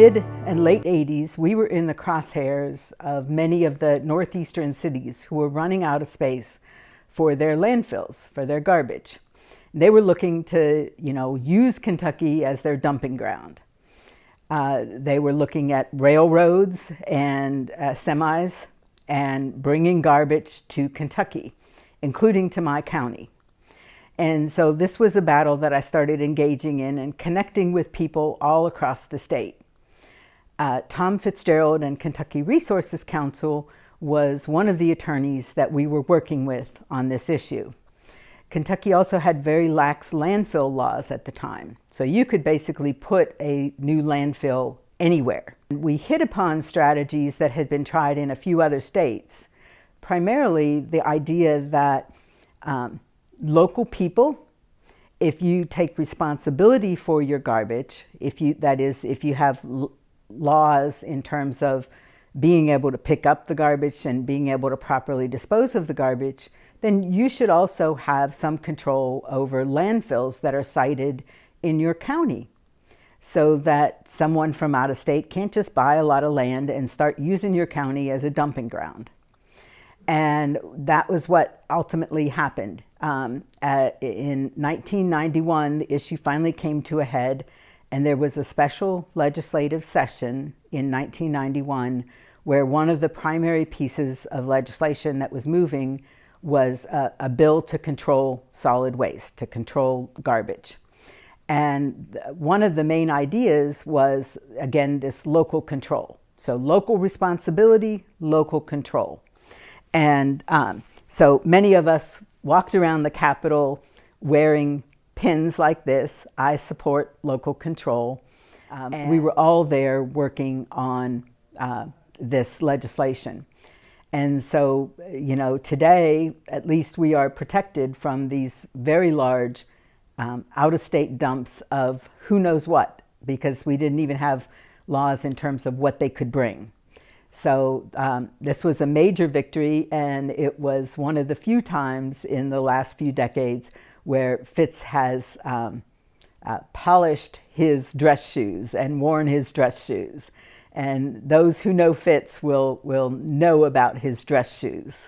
mid and late 80s, we were in the crosshairs of many of the northeastern cities who were running out of space for their landfills, for their garbage. They were looking to, use Kentucky as their dumping ground. They were looking at railroads and semis and bringing garbage to Kentucky, including to my county. And so this was a battle that I started engaging in and connecting with people all across the state. Tom Fitzgerald and Kentucky Resources Council was one of the attorneys that we were working with on this issue. Kentucky also had very lax landfill laws at the time, so you could basically put a new landfill anywhere. We hit upon strategies that had been tried in a few other states, primarily the idea that local people, if you take responsibility for your garbage, if you have laws in terms of being able to pick up the garbage and being able to properly dispose of the garbage, then you should also have some control over landfills that are sited in your county, so that someone from out of state can't just buy a lot of land and start using your county as a dumping ground. And that was what ultimately happened. In 1991, the issue finally came to a head, and there was a special legislative session in 1991 where one of the primary pieces of legislation that was moving was a bill to control solid waste, to control garbage. And one of the main ideas was, again, this local control. So local responsibility, local control. And so many of us walked around the Capitol wearing pins like this, "I support local control." And we were all there working on this legislation. And so, today, at least we are protected from these very large out-of-state dumps of who knows what, because we didn't even have laws in terms of what they could bring. So this was a major victory, and it was one of the few times in the last few decades where Fitz has polished his dress shoes and worn his dress shoes. And those who know Fitz will know about his dress shoes.